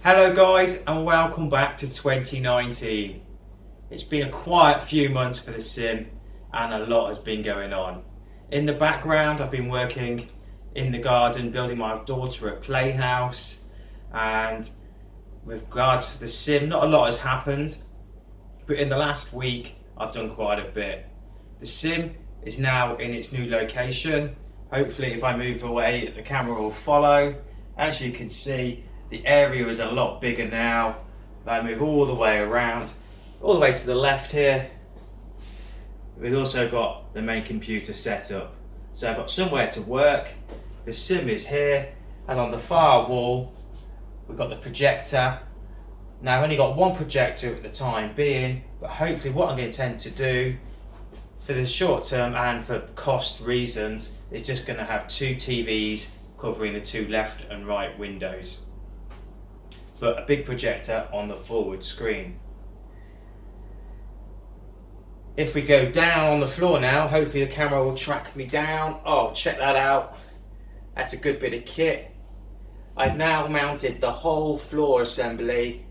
Hello guys and welcome back to 2019. It's been a quiet few months for the Sim and a lot has been going on. In the background I've been working in the garden building my daughter a playhouse, and with regards to the Sim not a lot has happened, but in the last week I've done quite a bit. The Sim is now in its new location. Hopefully if I move away the camera will follow. As you can see, the area is a lot bigger now. If I move all the way around, all the way to the left here, we've also got the main computer set up. So I've got somewhere to work, the Sim is here, and on the far wall we've got the projector. Now I've only got one projector at the time being, but hopefully what I'm going to tend to do for the short term and for cost reasons is just going to have two TVs covering the two left and right windows, but a big projector on the forward screen. If we go down on the floor now, hopefully the camera will track me down. Oh, check that out. That's a good bit of kit. I've now mounted the whole floor assembly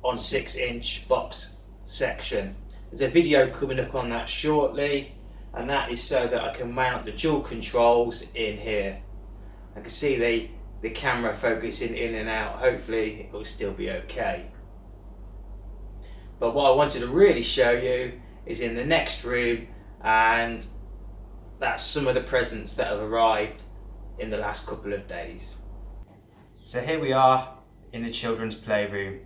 on 6-inch box section. There's a video coming up on that shortly, and that is so that I can mount the dual controls in here. I can see the camera focusing in and out. Hopefully it will still be okay. But what I wanted to really show you is in the next room, and that's some of the presents that have arrived in the last couple of days. So here we are in the children's playroom.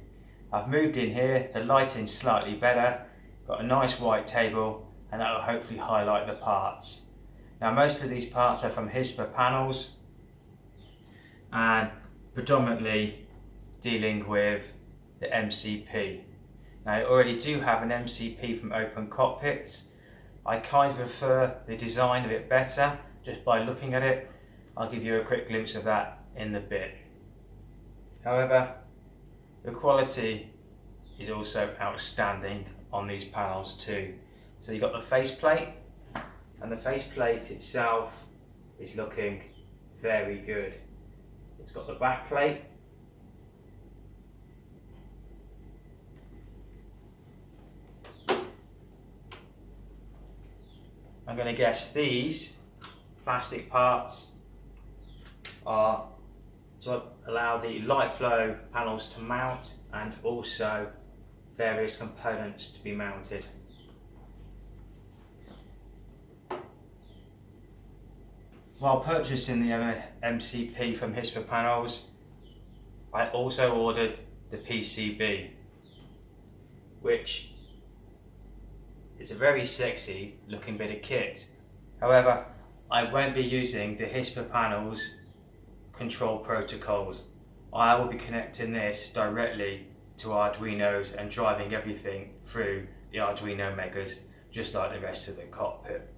I've moved in here, the lighting's slightly better, got a nice white table, and that will hopefully highlight the parts. Now most of these parts are from EFIS Panels, and predominantly dealing with the MCP. Now I already do have an MCP from Open Cockpit. I kind of prefer the design of it better just by looking at it. I'll give you a quick glimpse of that in the bit. However, the quality is also outstanding on these panels too. So you've got the faceplate, and the faceplate itself is looking very good. It's got the back plate, I'm going to guess these plastic parts are to allow the light flow panels to mount and also various components to be mounted. While purchasing the MCP from EFIS Panels, I also ordered the PCB, which is a very sexy looking bit of kit. However, I won't be using the EFIS Panels control protocols. I will be connecting this directly to Arduinos and driving everything through the Arduino Megas, just like the rest of the cockpit.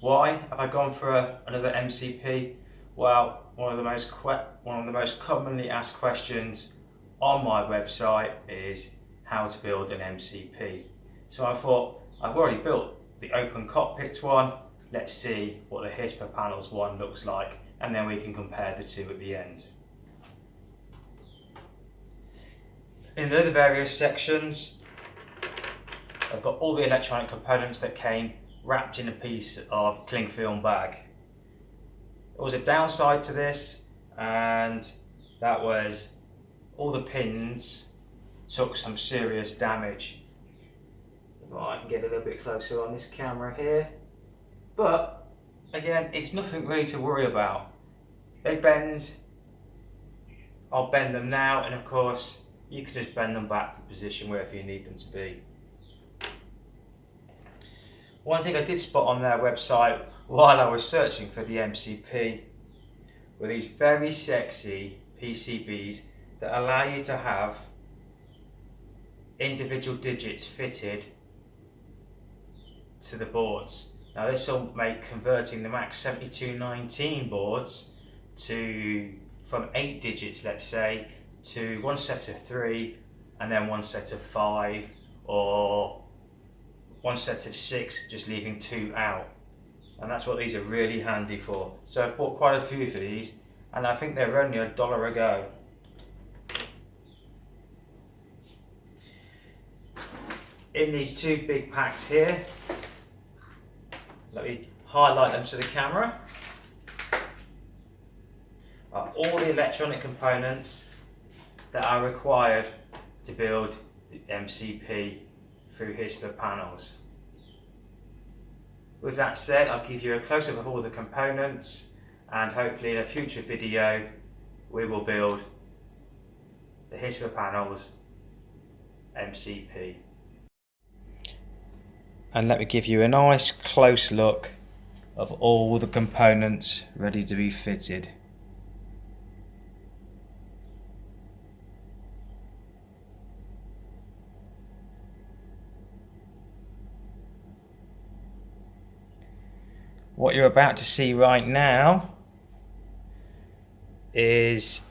Why have I gone for another MCP? Well, one of the most commonly asked questions on my website is how to build an MCP. So I thought, I've already built the Open Cockpit one, let's see what the EFIS Panels one looks like, and then we can compare the two at the end. In the other various sections, I've got all the electronic components that came wrapped in a piece of cling film bag. There was a downside to this, and that was all the pins took some serious damage. Right, I can get a little bit closer on this camera here, but again, it's nothing really to worry about. They bend, I'll bend them now, and of course you can just bend them back to position wherever you need them to be. One thing I did spot on their website while I was searching for the MCP were these very sexy PCBs that allow you to have individual digits fitted to the boards. Now this will make converting the Max 7219 boards from 8 digits, let's say, to one set of 3 and then one set of 5, or one set of 6, just leaving 2 out. And that's what these are really handy for. So I bought quite a few of these, and I think they're only $1 a go. in these two big packs here. Let me highlight them to the camera. Are all the electronic components that are required to build the MCP through EFIS Panels. With that said, I'll give you a close-up of all the components, and hopefully in a future video we will build the EFIS Panels MCP. And let me give you a nice close look of all the components ready to be fitted. What you're about to see right now is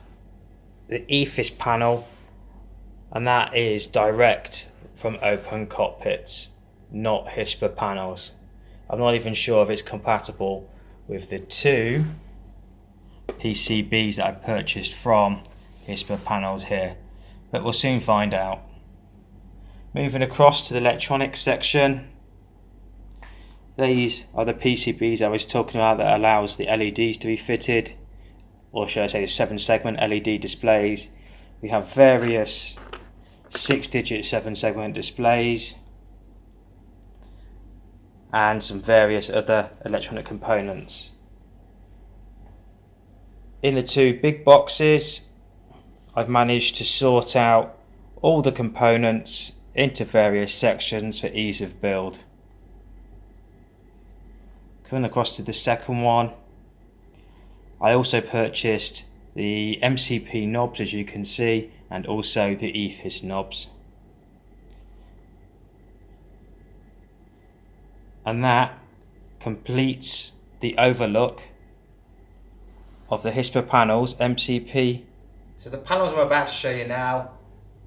the EFIS panel, and that is direct from Open Cockpits, not EFIS Panels. I'm not even sure if it's compatible with the two PCBs that I purchased from EFIS Panels here, but we'll soon find out. Moving across to the electronics section, these are the PCBs I was talking about that allows the LEDs to be fitted, or should I say the 7-segment LED displays. We have various 6-digit 7-segment displays and some various other electronic components. In the two big boxes, I've managed to sort out all the components into various sections for ease of build. Coming across to the second one, I also purchased the MCP knobs, as you can see, and also the EFIS knobs. And that completes the overlook of the EFIS Panels MCP. So the panels I'm about to show you now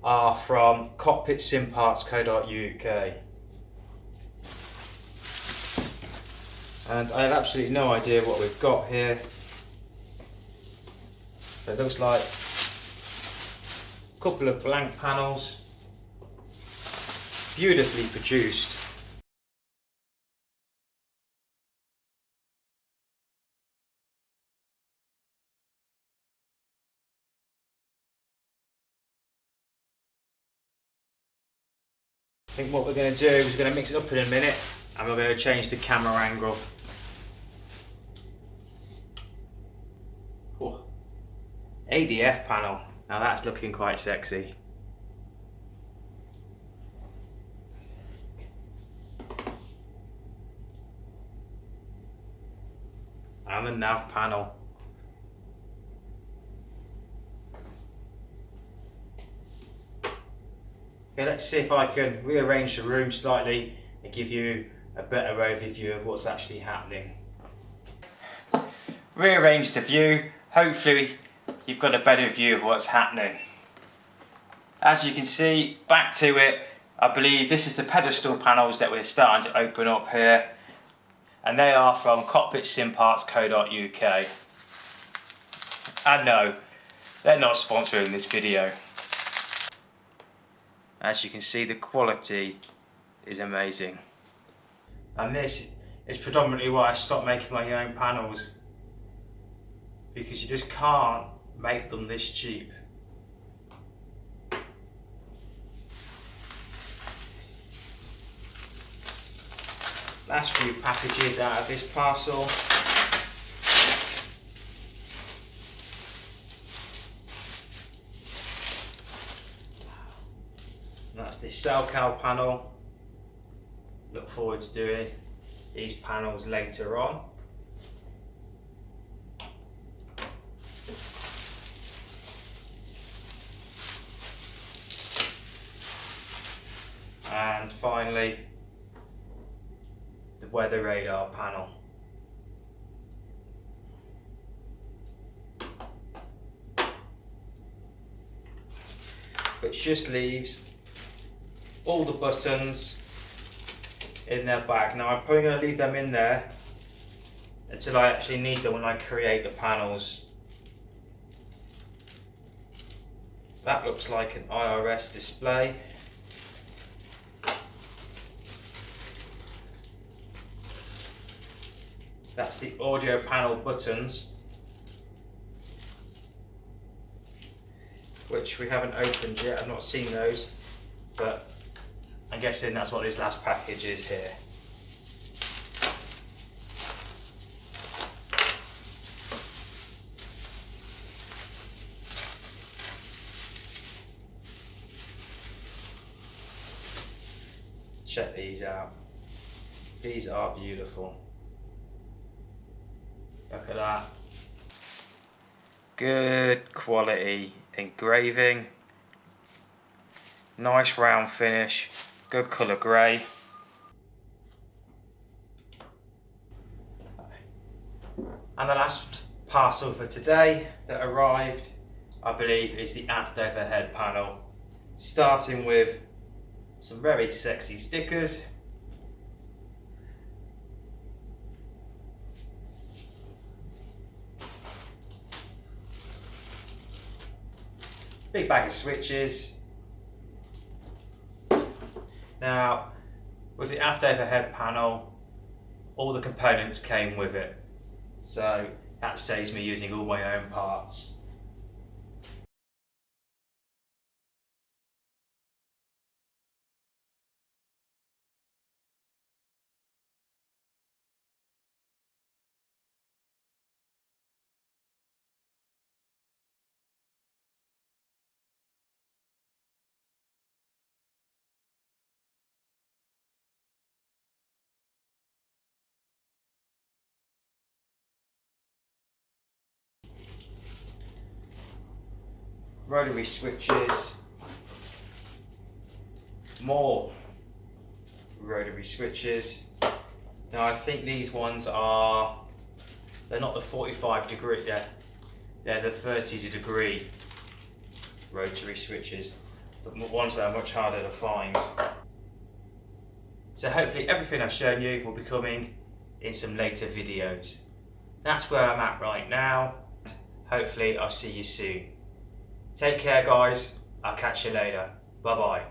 are from cockpitsimparts.co.uk. And I have absolutely no idea what we've got here. It looks like a couple of blank panels, beautifully produced. I think what we're going to do is we're going to mix it up in a minute, and we're going to change the camera angle. Oh, ADF panel, now that's looking quite sexy. And the nav panel. Okay, let's see if I can rearrange the room slightly and give you a better overview of what's actually happening. Rearrange the view, hopefully you've got a better view of what's happening. As you can see, back to it, I believe this is the pedestal panels that we're starting to open up here, and they are from cockpitsimparts.co.uk. And no, they're not sponsoring this video. As you can see, the quality is amazing. And this is predominantly why I stopped making my own panels, because you just can't make them this cheap. Last few packages out of this parcel. That's the cell cow panel. Look forward to doing these panels later on. And finally, the weather radar panel. Which just leaves all the buttons in their bag. Now I'm probably going to leave them in there until I actually need them when I create the panels. That looks like an IRS display. the audio panel buttons, which we haven't opened yet. I've not seen those, but I'm guessing that's what this last package is here. Check these out. These are beautiful. Look at that. Good quality engraving. Nice round finish. Good colour grey. And the last parcel for today that arrived, I believe, is the aft overhead panel. Starting with some very sexy stickers. Big bag of switches. Now, with the aft overhead panel, all the components came with it, so that saves me using all my own parts. Rotary switches, more rotary switches. Now I think these ones are, they're not the 45 degree, they're the 30 degree rotary switches, but ones that are much harder to find. So hopefully everything I've shown you will be coming in some later videos. That's where I'm at right now. Hopefully I'll see you soon. Take care guys, I'll catch you later. Bye bye.